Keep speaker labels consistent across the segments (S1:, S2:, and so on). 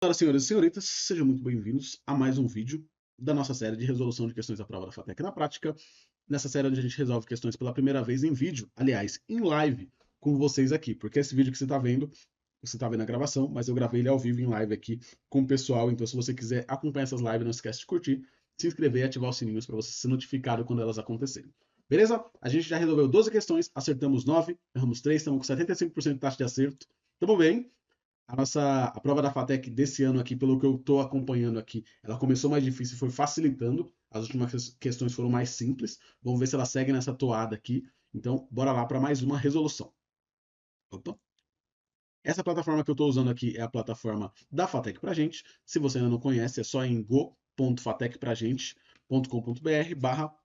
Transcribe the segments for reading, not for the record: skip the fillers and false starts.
S1: Senhoras, senhores e senhoritas, sejam muito bem-vindos a mais um vídeo da nossa série de resolução de questões da prova da FATEC na prática. Nessa série onde a gente resolve questões pela primeira vez em vídeo, aliás, em live com vocês aqui, porque esse vídeo que você está vendo a gravação, mas eu gravei ele ao vivo em live aqui com o pessoal, então se você quiser acompanhar essas lives, não esquece de curtir, se inscrever e ativar os sininhos para você ser notificado quando elas acontecerem. Beleza? A gente já resolveu 12 questões, acertamos 9, erramos 3, estamos com 75% de taxa de acerto. Tamo bem. A prova da FATEC desse ano aqui, pelo que eu estou acompanhando aqui, ela começou mais difícil e foi facilitando. As últimas questões foram mais simples. Vamos ver se ela segue nessa toada aqui. Então, bora lá para mais uma resolução. Opa. Essa plataforma que eu estou usando aqui é a plataforma da FATEC pra gente. Se você ainda não conhece, é só em go.fatecpragente.com.br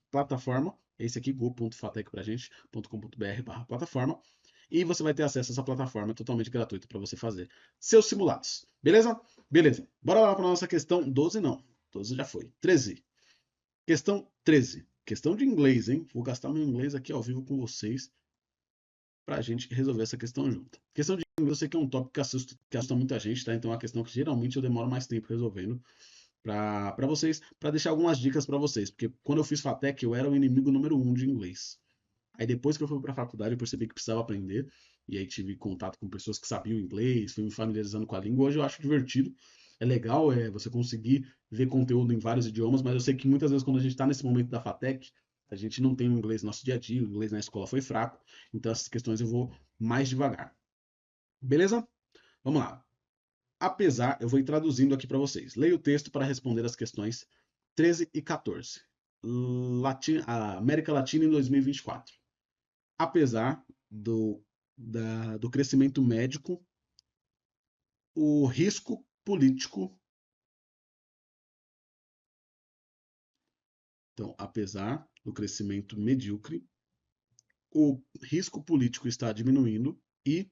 S1: plataforma. Esse aqui, go.fatecpragente.com.br plataforma. E você vai ter acesso a essa plataforma totalmente gratuita para você fazer seus simulados. Beleza? Beleza. Bora lá para nossa questão 12, não. 12 já foi. 13. Questão 13. Questão de inglês, hein? Vou gastar meu inglês aqui ao vivo com vocês para a gente resolver essa questão junto. Questão de inglês, eu sei que é um tópico que assusta muita gente, tá? Então é uma questão que geralmente eu demoro mais tempo resolvendo para vocês, para deixar algumas dicas para vocês, porque quando eu fiz FATEC eu era o inimigo número 1 de inglês. Aí depois que eu fui para a faculdade eu percebi que precisava aprender, e aí tive contato com pessoas que sabiam inglês, fui me familiarizando com a língua. Hoje eu acho divertido, é legal você conseguir ver conteúdo em vários idiomas, mas eu sei que muitas vezes quando a gente está nesse momento da FATEC, a gente não tem o inglês no nosso dia a dia, o inglês na escola foi fraco, então essas questões eu vou mais devagar. Beleza? Vamos lá. Apesar, eu vou ir traduzindo aqui para vocês. Leia o texto para responder as questões 13 e 14. A América Latina em 2024. Apesar do crescimento médico, o risco político. Então, apesar do crescimento medíocre, o risco político está diminuindo e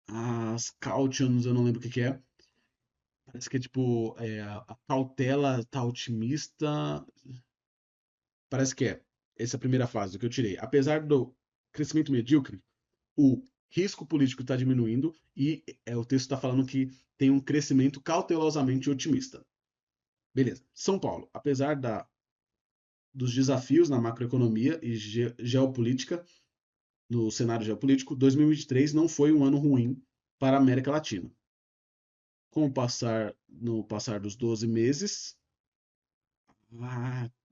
S1: as cautions, eu não lembro o que, que é. Parece que é tipo, a cautela está otimista. Parece que é. Essa é a primeira fase que eu tirei. Apesar do crescimento medíocre, o risco político está diminuindo e o texto está falando que tem um crescimento cautelosamente otimista. Beleza. São Paulo, apesar dos desafios na macroeconomia e geopolítica, no cenário geopolítico, 2023 não foi um ano ruim para a América Latina. No passar dos 12 meses,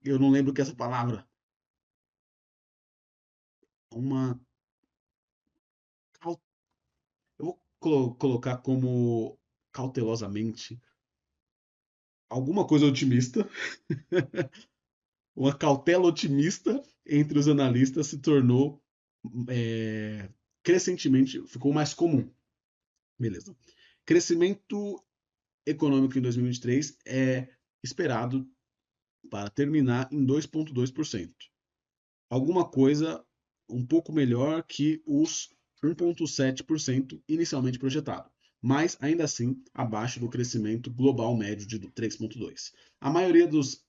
S1: eu não lembro o que é essa palavra, uma eu vou colocar como cautelosamente alguma coisa otimista, uma cautela otimista entre os analistas se tornou é, crescentemente, ficou mais comum. Beleza. Crescimento econômico em 2023 é esperado para terminar em 2,2%. Alguma coisa um pouco melhor que os 1,7% inicialmente projetado, mas ainda assim abaixo do crescimento global médio de 3,2%. A maioria dos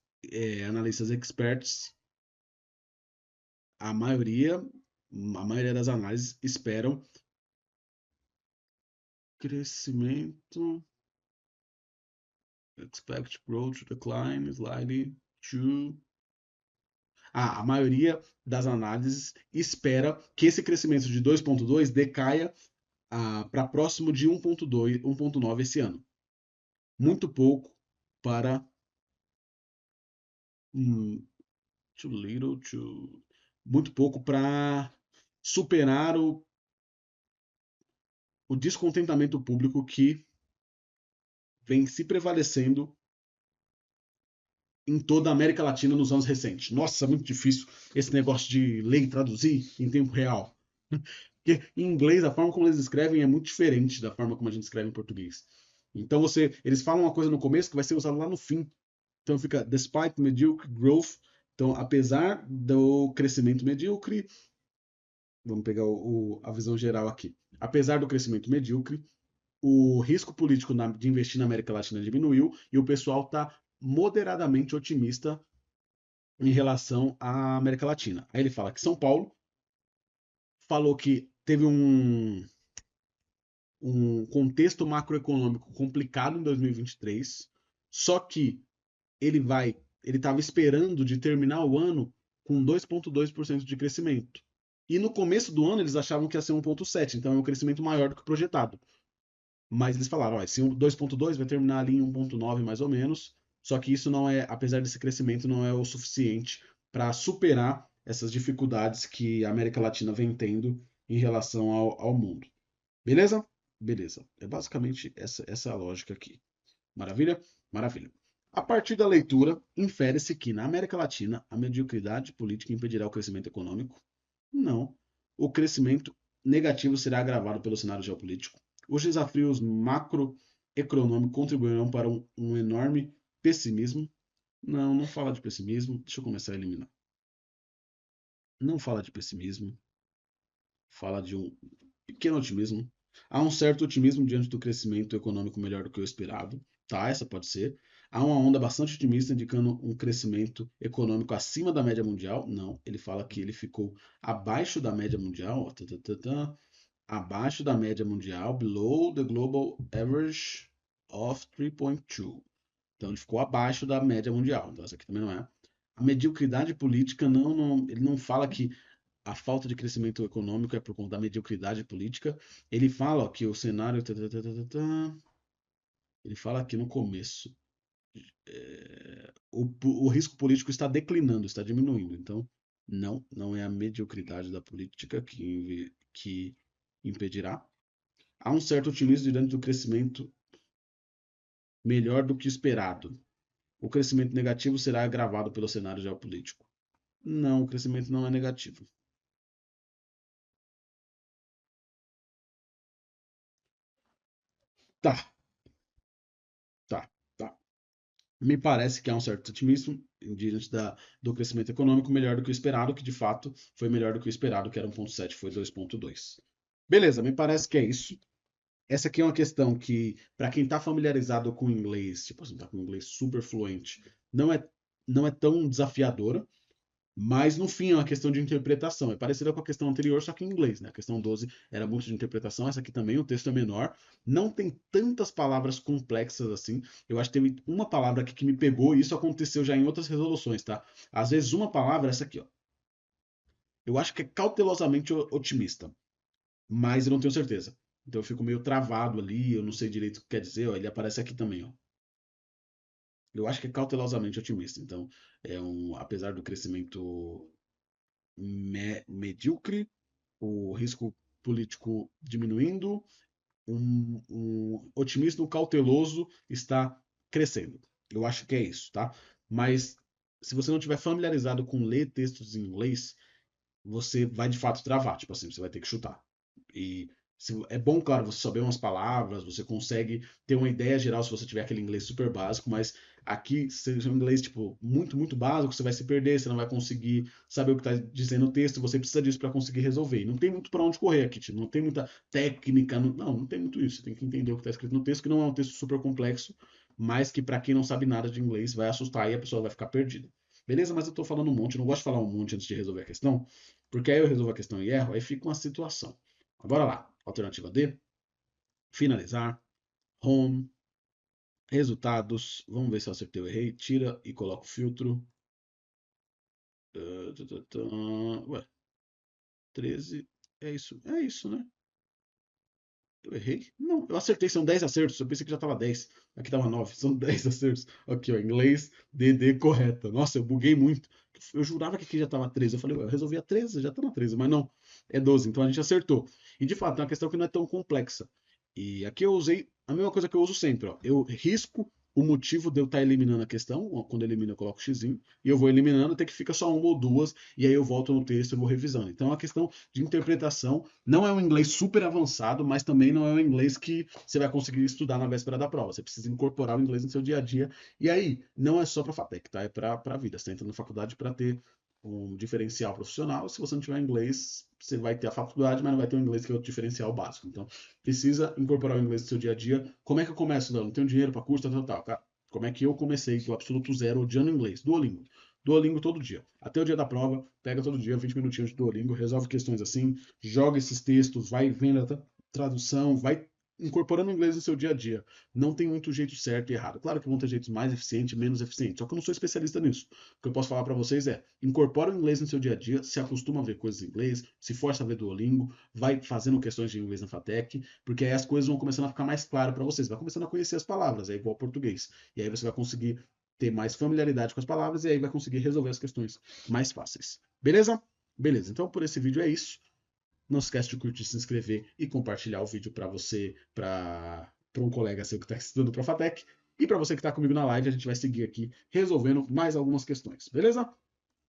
S1: analistas experts, a maioria, a maioria das análises esperam crescimento. Expect growth to decline slightly to. A maioria das análises espera que esse crescimento de 2,2 decaia para próximo de 1,2, 1,9 esse ano. Muito pouco para. Too little, muito pouco para superar o descontentamento público que vem se prevalecendo em toda a América Latina nos anos recentes. Nossa, muito difícil esse negócio de ler e traduzir em tempo real. Porque em inglês, a forma como eles escrevem é muito diferente da forma como a gente escreve em português. Então eles falam uma coisa no começo que vai ser usada lá no fim. Então fica despite mediocre growth. Então, apesar do crescimento medíocre, vamos pegar a visão geral aqui. Apesar do crescimento medíocre, o risco político de investir na América Latina diminuiu e o pessoal está moderadamente otimista em relação à América Latina. Aí ele fala que São Paulo falou que teve um contexto macroeconômico complicado em 2023, só que ele estava esperando de terminar o ano com 2,2% de crescimento. E no começo do ano eles achavam que ia ser 1,7, então é um crescimento maior do que o projetado. Mas eles falaram, ó, esse 2,2 vai terminar ali em 1,9 mais ou menos, só que isso não é, apesar desse crescimento, não é o suficiente para superar essas dificuldades que a América Latina vem tendo em relação ao mundo. Beleza? Beleza. É basicamente essa a lógica aqui. Maravilha? Maravilha. A partir da leitura, infere-se que na América Latina a mediocridade política impedirá o crescimento econômico? Não. O crescimento negativo será agravado pelo cenário geopolítico. Os desafios macroeconômicos contribuirão para um enorme pessimismo? Não, não fala de pessimismo. Deixa eu começar a eliminar. Não fala de pessimismo. Fala de um pequeno otimismo. Há um certo otimismo diante do crescimento econômico melhor do que o esperado. Tá, essa pode ser. Há uma onda bastante otimista indicando um crescimento econômico acima da média mundial. Não, ele fala que ele ficou abaixo da média mundial. Abaixo da média mundial, below the global average of 3,2. Então ele ficou abaixo da média mundial. Então essa aqui também não é. A mediocridade política ele não fala que a falta de crescimento econômico é por conta da mediocridade política. Ele fala que o cenário. Ele fala aqui no começo. O risco político está declinando, está diminuindo. Então, não é a mediocridade da política que impedirá. Há um certo otimismo diante do crescimento melhor do que esperado. O crescimento negativo será agravado pelo cenário geopolítico. Não, o crescimento não é negativo. Tá, tá, tá. Me parece que há um certo otimismo diante do crescimento econômico melhor do que o esperado, que de fato foi melhor do que o esperado, que era 1,7, foi 2,2. Beleza, me parece que é isso. Essa aqui é uma questão que, para quem está familiarizado com inglês, tipo assim, tá com inglês super fluente, não é, não é tão desafiadora, mas no fim é uma questão de interpretação. É parecida com a questão anterior, só que em inglês, né? A questão 12 era muito de interpretação, essa aqui também, o texto é menor. Não tem tantas palavras complexas assim. Eu acho que teve uma palavra aqui que me pegou, e isso aconteceu já em outras resoluções, tá? Às vezes uma palavra, essa aqui, ó. Eu acho que é cautelosamente otimista, mas eu não tenho certeza. Então eu fico meio travado ali, eu não sei direito o que quer dizer, ó, ele aparece aqui também, ó. Eu acho que é cautelosamente otimista. Então, apesar do crescimento medíocre, o risco político diminuindo, um otimismo cauteloso está crescendo. Eu acho que é isso, tá? Mas se você não tiver familiarizado com ler textos em inglês, você vai de fato travar, tipo assim, você vai ter que chutar. E é bom, claro, você saber umas palavras, você consegue ter uma ideia geral se você tiver aquele inglês super básico, mas aqui, se é um inglês, tipo, muito, muito básico, você vai se perder, você não vai conseguir saber o que está dizendo o texto, você precisa disso para conseguir resolver. E não tem muito para onde correr aqui, tipo, não tem muita técnica, não tem muito isso. Você tem que entender o que está escrito no texto, que não é um texto super complexo, mas que para quem não sabe nada de inglês vai assustar e a pessoa vai ficar perdida. Beleza? Mas eu estou falando um monte, eu não gosto de falar um monte antes de resolver a questão, porque aí eu resolvo a questão e erro, aí fica uma situação. Bora lá. Alternativa D. Finalizar. Home. Resultados. Vamos ver se eu acertei ou errei. Tira e coloca o filtro. Ué, 13. É isso, né? Eu errei? Não, eu acertei, são 10 acertos. Eu pensei que já tava 10. Aqui tava 9, são 10 acertos. Aqui, ó, inglês, DD correta. Nossa, eu buguei muito. Eu jurava que aqui já tava 13. Eu falei, ué, eu resolvi a 13, já tá na 13, mas não, é 12. Então a gente acertou. E de fato, é uma questão que não é tão complexa. E aqui eu usei a mesma coisa que eu uso sempre, ó. Eu risco o motivo de eu estar eliminando a questão. Quando eu elimino, eu coloco x, e eu vou eliminando até que fica só uma ou duas, e aí eu volto no texto e vou revisando. Então é uma questão de interpretação. Não é um inglês super avançado, mas também não é um inglês que você vai conseguir estudar na véspera da prova. Você precisa incorporar o inglês no seu dia a dia. E aí, não é só para FATEC, tá? É para a vida. Você entra na faculdade para ter um diferencial profissional. Se você não tiver inglês, você vai ter a faculdade, mas não vai ter o inglês que é o diferencial básico. Então, precisa incorporar o inglês no seu dia a dia. Como é que eu começo? Não tenho dinheiro para curso, tal. Cara, como é que eu comecei do absoluto zero odiando inglês? Duolingo. Duolingo todo dia. Até o dia da prova, pega todo dia 20 minutinhos de Duolingo, resolve questões assim, joga esses textos, vai vendo a tradução, vai incorporando o inglês no seu dia a dia. Não tem muito jeito certo e errado. Claro que vão ter jeitos mais eficientes e menos eficientes, só que eu não sou especialista nisso. O que eu posso falar para vocês é: incorpora o inglês no seu dia a dia, se acostuma a ver coisas em inglês, se força a ver Duolingo, vai fazendo questões de inglês na FATEC, porque aí as coisas vão começando a ficar mais claras para vocês, vai começando a conhecer as palavras, é igual ao português. E aí você vai conseguir ter mais familiaridade com as palavras e aí vai conseguir resolver as questões mais fáceis. Beleza? Beleza. Então por esse vídeo é isso. Não esquece de curtir, se inscrever e compartilhar o vídeo para você, para um colega seu que está estudando para a FATEC. E para você que está comigo na live, a gente vai seguir aqui resolvendo mais algumas questões, beleza?